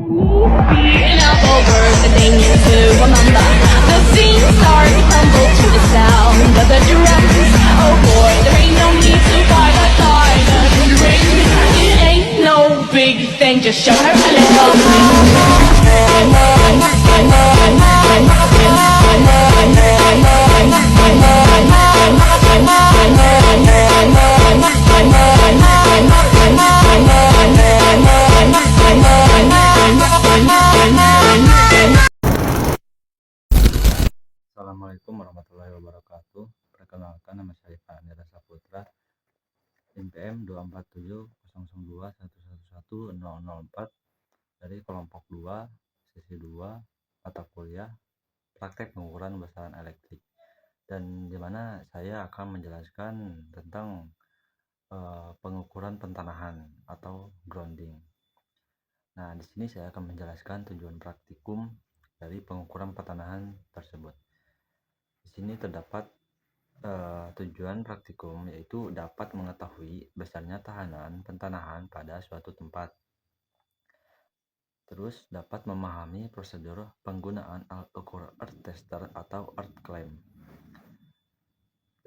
An awful word, a thing to remember. The scene start to crumble to the sound of the drums. Oh boy, there ain't no need to buy the diamond ring. It ain't no big thing, just show her a little ring. Assalamualaikum warahmatullahi wabarakatuh. Perkenalkan, nama saya Panera Saputra, NPM 2470021111004 dari kelompok 2, sesi 2, mata kuliah praktek pengukuran besaran elektrik, dan di mana saya akan menjelaskan tentang pengukuran pentanahan atau grounding. Nah, di sini saya akan menjelaskan tujuan praktikum dari pengukuran pentanahan tersebut. Di sini terdapat tujuan praktikum, yaitu dapat mengetahui besarnya tahanan pentanahan pada suatu tempat. Terus dapat memahami prosedur penggunaan alat ukur earth tester atau earth clamp.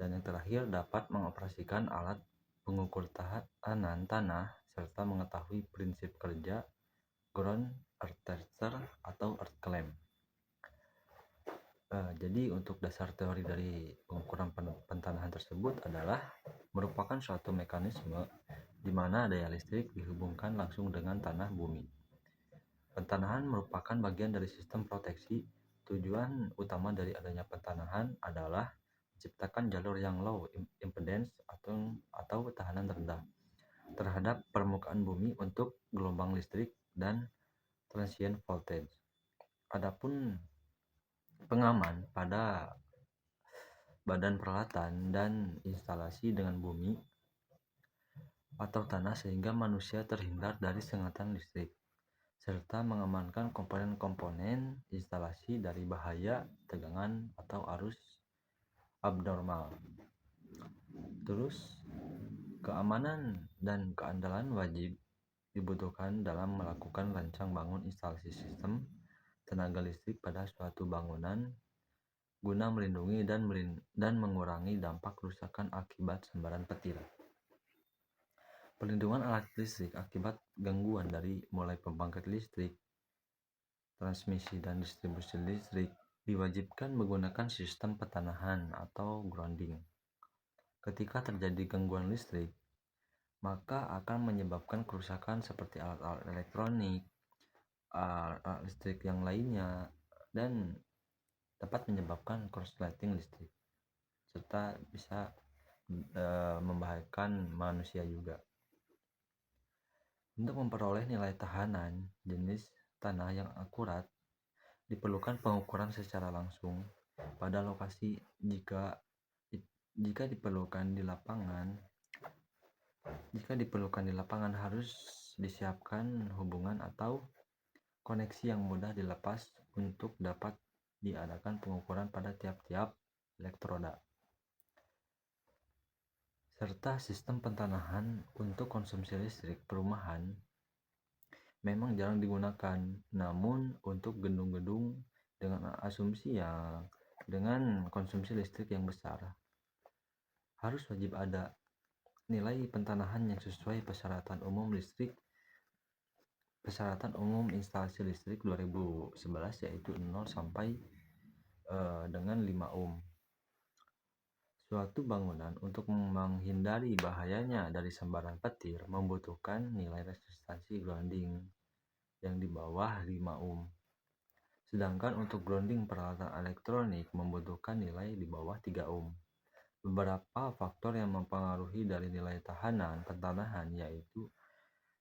Dan yang terakhir, dapat mengoperasikan alat pengukur tahanan tanah serta mengetahui prinsip kerja ground earth tester atau earth clamp. Jadi untuk dasar teori dari pengukuran pentanahan tersebut adalah merupakan suatu mekanisme di mana daya listrik dihubungkan langsung dengan tanah bumi. Pentanahan merupakan bagian dari sistem proteksi. Tujuan utama dari adanya pentanahan adalah menciptakan jalur yang low impedance atau tahanan rendah terhadap permukaan bumi untuk gelombang listrik dan transient voltage. Adapun pengaman pada badan peralatan dan instalasi dengan bumi atau tanah sehingga manusia terhindar dari sengatan listrik, serta mengamankan komponen-komponen instalasi dari bahaya, tegangan, atau arus abnormal. Terus, keamanan dan keandalan wajib dibutuhkan dalam melakukan rancang bangun instalasi sistem tenaga listrik pada suatu bangunan guna melindungi dan mengurangi dampak kerusakan akibat sambaran petir. Perlindungan alat listrik akibat gangguan dari mulai pembangkit listrik, transmisi dan distribusi listrik diwajibkan menggunakan sistem pentanahan atau grounding. Ketika terjadi gangguan listrik, maka akan menyebabkan kerusakan seperti alat-alat elektronik, alat listrik yang lainnya, dan dapat menyebabkan korsleting listrik, serta bisa membahayakan manusia juga. Untuk memperoleh nilai tahanan jenis tanah yang akurat, diperlukan pengukuran secara langsung pada lokasi jika diperlukan di lapangan harus disiapkan hubungan atau koneksi yang mudah dilepas untuk dapat diadakan pengukuran pada tiap-tiap elektroda. Serta sistem pentanahan untuk konsumsi listrik perumahan memang jarang digunakan, namun untuk gedung-gedung dengan asumsi yang dengan konsumsi listrik yang besar, harus wajib ada nilai pentanahan yang sesuai persyaratan instalasi listrik 2011, yaitu 0 sampai dengan 5 ohm. Suatu bangunan untuk menghindari bahayanya dari sambaran petir membutuhkan nilai resistansi grounding yang di bawah 5 ohm. Sedangkan untuk grounding peralatan elektronik membutuhkan nilai di bawah 3 ohm. Beberapa faktor yang mempengaruhi dari nilai tahanan pentanahan yaitu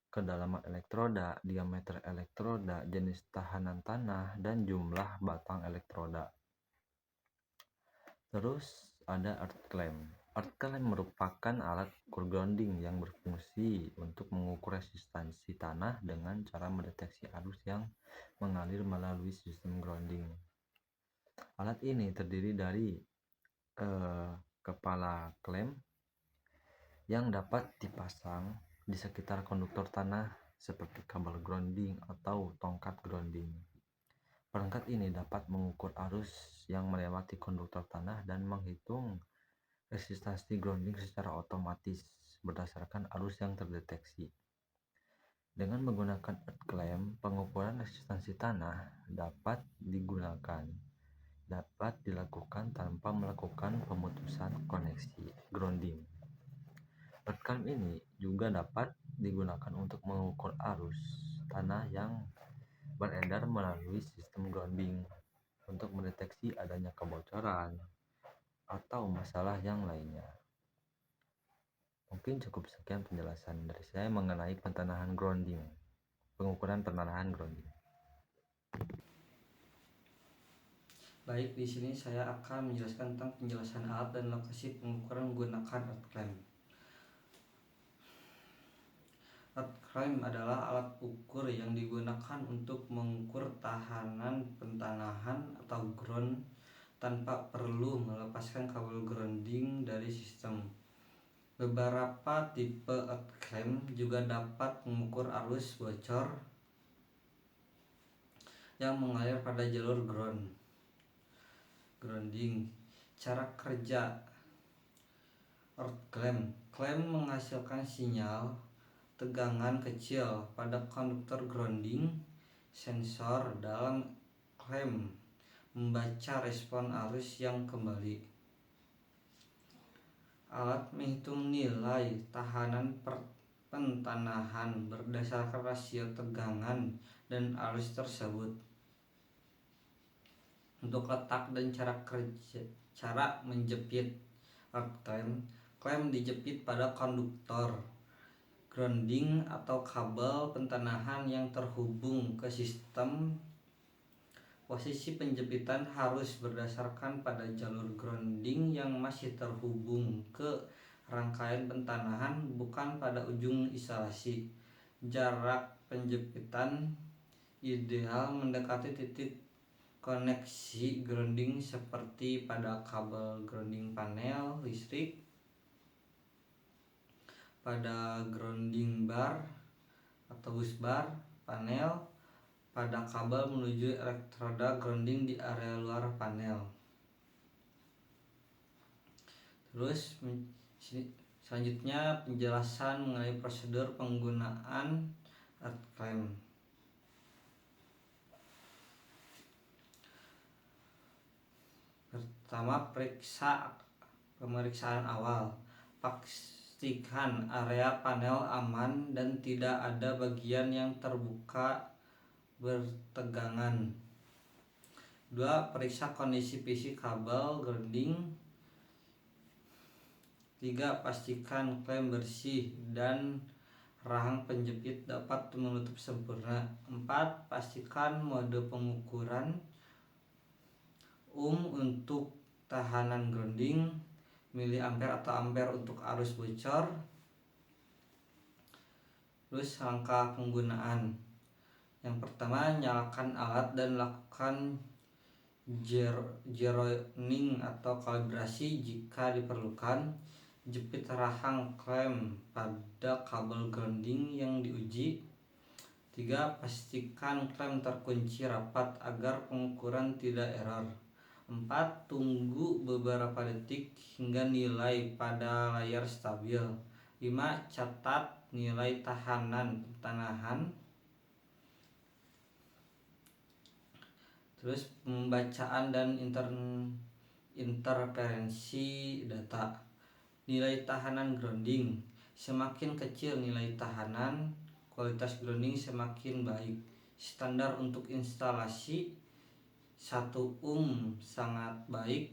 kedalaman elektroda, diameter elektroda, jenis tahanan tanah, dan jumlah batang elektroda. Terus ada earth clamp. Earth clamp merupakan alat ukur grounding yang berfungsi untuk mengukur resistansi tanah dengan cara mendeteksi arus yang mengalir melalui sistem grounding. Alat ini terdiri dari kepala clamp yang dapat dipasang di sekitar konduktor tanah seperti kabel grounding atau tongkat grounding. Perangkat ini dapat mengukur arus yang melewati konduktor tanah dan menghitung resistansi grounding secara otomatis berdasarkan arus yang terdeteksi. Dengan menggunakan earth clamp, pengukuran resistansi tanah dapat dilakukan tanpa melakukan pemutusan koneksi grounding. Earth clamp ini juga dapat digunakan untuk mengukur arus tanah yang beredar melalui sistem grounding untuk mendeteksi adanya kebocoran atau masalah yang lainnya. Mungkin cukup sekian penjelasan dari saya mengenai pengukuran pentanahan grounding. Baik, di sini saya akan menjelaskan tentang penjelasan alat dan lokasi pengukuran menggunakan earth clamp. Earth clamp adalah alat ukur yang digunakan untuk mengukur tahanan pentanahan atau ground tanpa perlu melepaskan kabel grounding dari sistem. Beberapa tipe earth clamp juga dapat mengukur arus bocor yang mengalir pada jalur grounding. Cara kerja earth clamp. Clamp menghasilkan sinyal tegangan kecil pada konduktor grounding. Sensor dalam clamp membaca respon arus yang kembali. Alat menghitung nilai tahanan pentanahan berdasarkan rasio tegangan dan arus tersebut. Untuk letak dan cara menjepit earth clamp dijepit pada konduktor grounding atau kabel pentanahan yang terhubung ke sistem. Posisi penjepitan harus berdasarkan pada jalur grounding yang masih terhubung ke rangkaian pentanahan, bukan pada ujung isolasi. Jarak penjepitan ideal mendekati titik koneksi grounding seperti pada kabel grounding panel listrik, pada grounding bar atau busbar panel, pada kabel menuju elektroda grounding di area luar panel. Terus selanjutnya penjelasan mengenai prosedur penggunaan earth clamp. Pertama, pemeriksaan awal. Pastikan area panel aman dan tidak ada bagian yang terbuka bertegangan. 2. Periksa kondisi fisik kabel grounding. 3. Pastikan clamp bersih dan rahang penjepit dapat menutup sempurna. 4. Pastikan mode pengukuran untuk tahanan grounding, miliampere atau ampere untuk arus bocor. Terus langkah penggunaan. Yang pertama, nyalakan alat dan lakukan zeroing atau kalibrasi jika diperlukan. Jepit rahang clamp pada kabel grounding yang diuji. 3. Pastikan clamp terkunci rapat agar pengukuran tidak error. 4. Tunggu beberapa detik hingga nilai pada layar stabil. 5. Catat nilai tahanan pentanahan. Terus pembacaan dan interferensi data. Nilai tahanan grounding. Semakin kecil nilai tahanan, kualitas grounding semakin baik. Standar untuk instalasi 1 ohm sangat baik,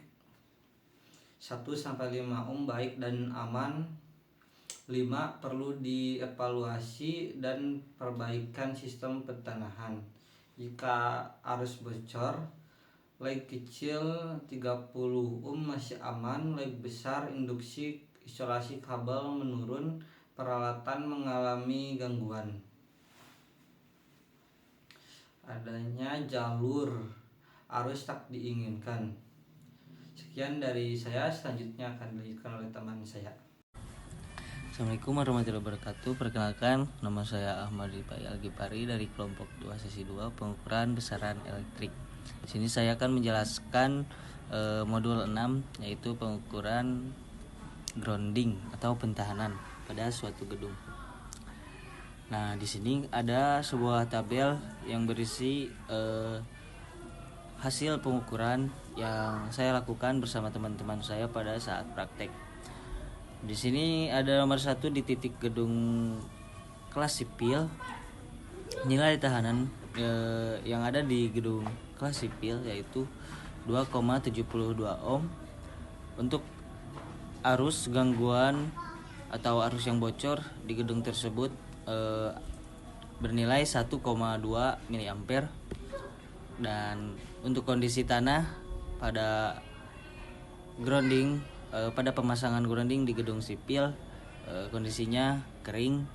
1-5 ohm baik dan aman. 5. Perlu dievaluasi dan perbaikan sistem pentanahan. Jika arus bocor, leg kecil 30 ohm masih aman, leg besar induksi isolasi kabel menurun, peralatan mengalami gangguan. Adanya jalur arus tak diinginkan. Sekian dari saya, selanjutnya akan dilanjutkan oleh teman saya. Assalamualaikum warahmatullahi wabarakatuh. Perkenalkan, nama saya Ahmad Ripai Algipari dari kelompok 2 sesi 2 pengukuran besaran elektrik. Di sini saya akan menjelaskan modul 6, yaitu pengukuran grounding atau pentahanan pada suatu gedung. Nah, di sini ada sebuah tabel yang berisi hasil pengukuran yang saya lakukan bersama teman-teman saya pada saat praktek. Di sini ada nomor 1 di titik gedung kelas sipil. Nilai tahanan yang ada di gedung kelas sipil yaitu 2,72 ohm. Untuk arus gangguan atau arus yang bocor di gedung tersebut bernilai 1,2 mA. Dan untuk kondisi tanah pada grounding pada pemasangan grounding di gedung sipil, kondisinya kering,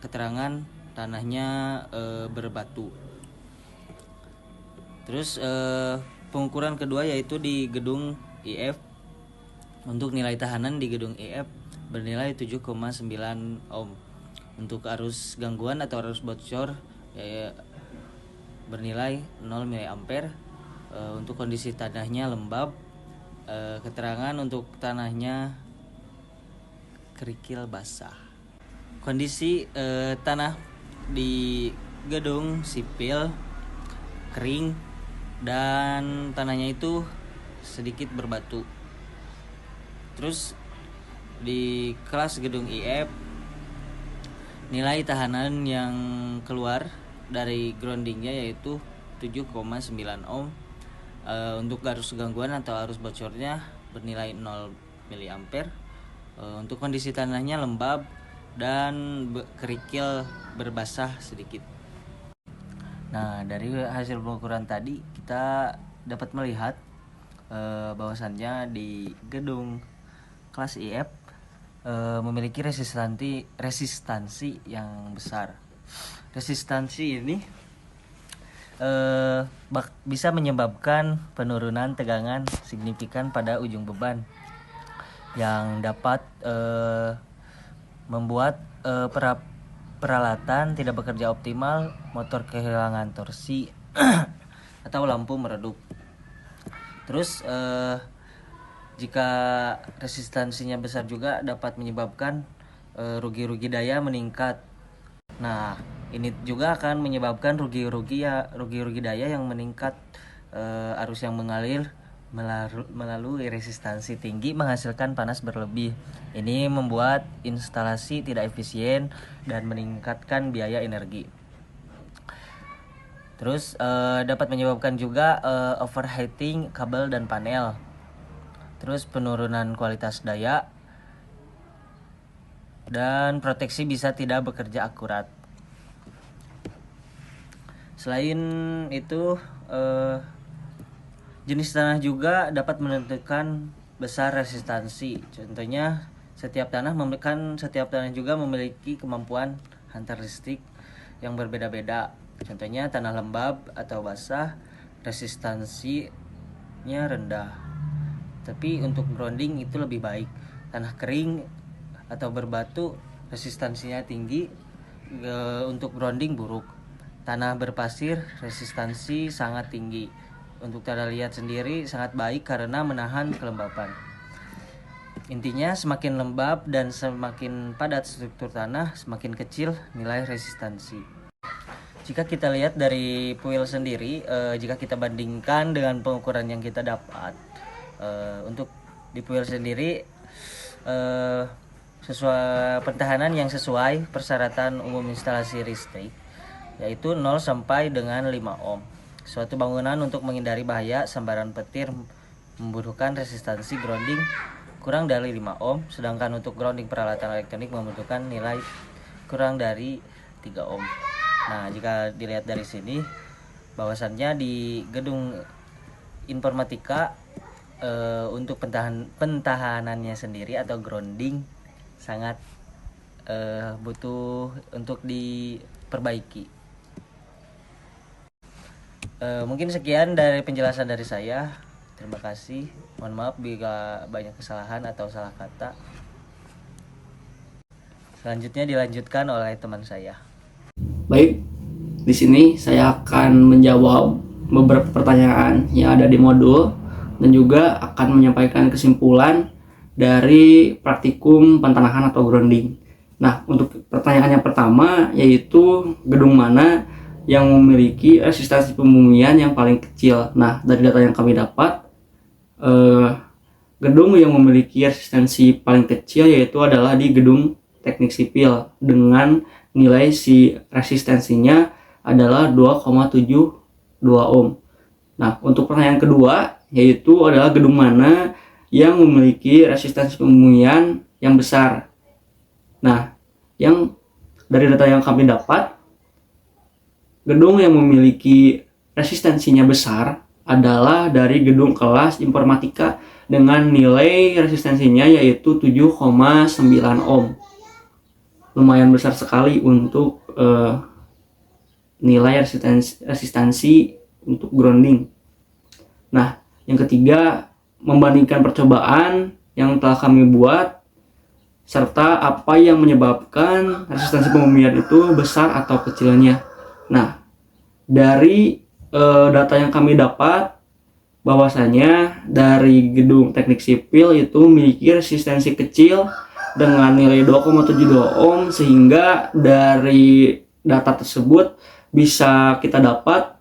keterangan tanahnya berbatu. Terus pengukuran kedua yaitu di gedung IF. Untuk nilai tahanan di gedung IF bernilai 7,9 ohm. Untuk arus gangguan atau arus bocor bernilai 0 mA. Untuk kondisi tanahnya lembab, keterangan untuk tanahnya kerikil basah. Kondisi tanah di gedung sipil kering dan tanahnya itu sedikit berbatu. Terus di kelas gedung IF, nilai tahanan yang keluar dari groundingnya yaitu 7,9 ohm. Untuk arus gangguan atau arus bocornya bernilai 0 mA. Untuk kondisi tanahnya lembab dan kerikil berbasah sedikit. Nah, dari hasil pengukuran tadi kita dapat melihat bahwasannya di gedung kelas IF memiliki resistansi yang besar. Resistansi ini bisa menyebabkan penurunan tegangan signifikan pada ujung beban yang dapat membuat peralatan tidak bekerja optimal, motor kehilangan torsi atau lampu meredup. Terus jika resistansinya besar juga dapat menyebabkan rugi-rugi daya meningkat. Nah, ini juga akan menyebabkan rugi-rugi daya yang meningkat. Arus yang mengalir melalui resistansi tinggi menghasilkan panas berlebih. Ini membuat instalasi tidak efisien dan meningkatkan biaya energi. Terus dapat menyebabkan juga overheating kabel dan panel. Terus penurunan kualitas daya dan proteksi bisa tidak bekerja akurat. Selain itu, jenis tanah juga dapat menentukan besar resistansi. Contohnya, setiap tanah juga memiliki kemampuan hantar listrik yang berbeda-beda. Contohnya, tanah lembab atau basah resistansinya rendah. Tapi untuk grounding itu lebih baik. Tanah kering atau berbatu resistansinya tinggi, untuk grounding buruk. Tanah berpasir resistansi sangat tinggi. Untuk tanah liat sendiri sangat baik karena menahan kelembapan. Intinya semakin lembab dan semakin padat struktur tanah, semakin kecil nilai resistansi. Jika kita lihat dari PUIL sendiri, jika kita bandingkan dengan pengukuran yang kita dapat, untuk di PUIL sendiri sesuai pentahanan yang sesuai persyaratan umum instalasi listrik yaitu 0 sampai dengan 5 ohm. Suatu bangunan untuk menghindari bahaya sambaran petir membutuhkan resistansi grounding kurang dari 5 ohm, sedangkan untuk grounding peralatan elektronik membutuhkan nilai kurang dari 3 ohm. Nah, jika dilihat dari sini bahwasannya di gedung informatika untuk pentahanannya sendiri atau grounding sangat butuh untuk diperbaiki. Mungkin sekian dari penjelasan dari saya. Terima kasih. Mohon maaf bila banyak kesalahan atau salah kata. Selanjutnya dilanjutkan oleh teman saya. Baik, di sini saya akan menjawab beberapa pertanyaan yang ada di modul dan juga akan menyampaikan kesimpulan dari praktikum pentanahan atau grounding. Nah, untuk pertanyaan yang pertama yaitu gedung mana yang memiliki resistansi pembumian yang paling kecil. Nah, dari data yang kami dapat, gedung yang memiliki resistansi paling kecil yaitu adalah di gedung teknik sipil dengan nilai si resistensinya adalah 2,72 ohm. Nah, untuk pertanyaan kedua yaitu adalah gedung mana yang memiliki resistansi pembumian yang besar. Nah, yang dari data yang kami dapat, gedung yang memiliki resistensinya besar adalah dari gedung kelas informatika dengan nilai resistensinya yaitu 7,9 ohm. Lumayan besar sekali untuk nilai resistansi untuk grounding. Nah, yang ketiga, membandingkan percobaan yang telah kami buat serta apa yang menyebabkan resistansi pembumian itu besar atau kecilnya. Nah, dari data yang kami dapat bahwasanya dari gedung teknik sipil itu memiliki resistensi kecil dengan nilai 2,72 ohm, sehingga dari data tersebut bisa kita dapat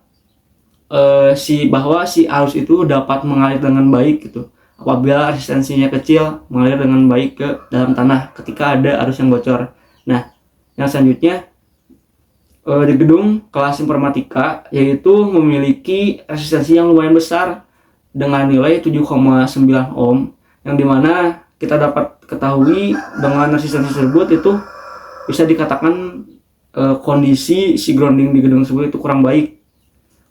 bahwa si arus itu dapat mengalir dengan baik gitu apabila resistensinya kecil, mengalir dengan baik ke dalam tanah ketika ada arus yang bocor. Nah, yang selanjutnya di gedung kelas informatika yaitu memiliki resistensi yang lumayan besar dengan nilai 7,9 ohm, yang dimana kita dapat ketahui dengan resistensi tersebut itu bisa dikatakan kondisi si grounding di gedung tersebut itu kurang baik,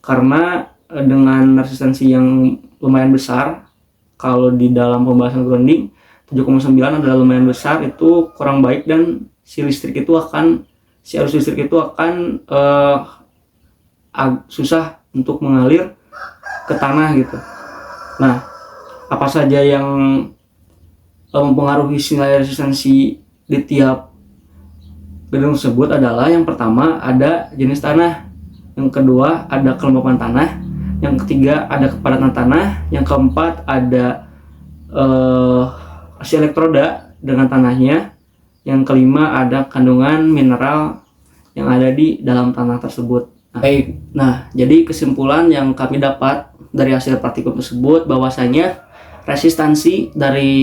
karena dengan resistensi yang lumayan besar, kalau di dalam pembahasan grounding 7,9 adalah lumayan besar, itu kurang baik dan si arus listrik itu akan susah untuk mengalir ke tanah gitu. Nah, apa saja yang mempengaruhi nilai resistensi di tiap gedung tersebut adalah yang pertama ada jenis tanah, yang kedua ada kelembapan tanah, yang ketiga ada kepadatan tanah, yang keempat ada si elektroda dengan tanahnya, yang kelima ada kandungan mineral yang ada di dalam tanah tersebut. Nah, jadi kesimpulan yang kami dapat dari hasil praktikum tersebut bahwasanya resistansi dari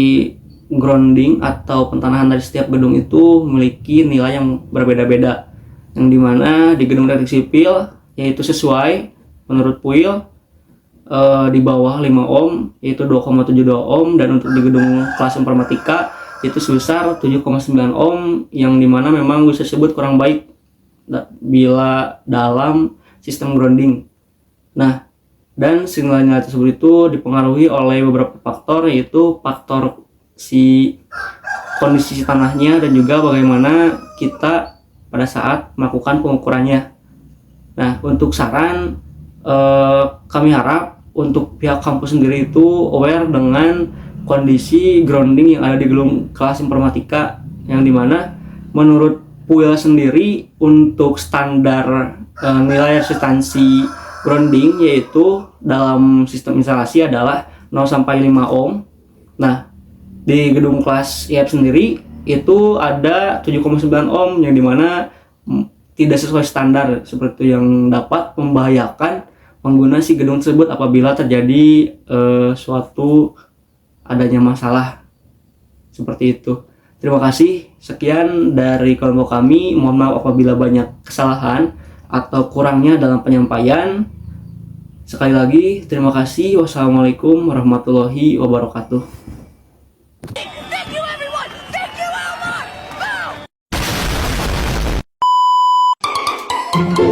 grounding atau pentanahan dari setiap gedung itu memiliki nilai yang berbeda-beda, yang dimana di gedung teknik sipil yaitu sesuai menurut PUIL di bawah 5 ohm yaitu 2,72 ohm, dan untuk di gedung kelas informatika itu sebesar 7,9 ohm, yang dimana memang bisa disebut kurang baik bila dalam sistem grounding. Nah, dan nilai tersebut itu dipengaruhi oleh beberapa faktor, yaitu faktor si kondisi tanahnya dan juga bagaimana kita pada saat melakukan pengukurannya. Nah, untuk saran kami harap untuk pihak kampus sendiri itu aware dengan kondisi grounding yang ada di gedung kelas informatika, yang dimana menurut PUIL sendiri untuk standar nilai resistansi grounding yaitu dalam sistem instalasi adalah 0 sampai 5 ohm. Nah, di gedung kelas IF sendiri itu ada 7,9 ohm, yang dimana tidak sesuai standar, seperti yang dapat membahayakan pengguna si gedung tersebut apabila terjadi suatu adanya masalah seperti itu. Terima kasih, sekian dari kelompok kami. Mohon maaf apabila banyak kesalahan atau kurangnya dalam penyampaian. Sekali lagi terima kasih. Wassalamualaikum warahmatullahi wabarakatuh. Thank you, everyone! Thank you, Elmar! Boom!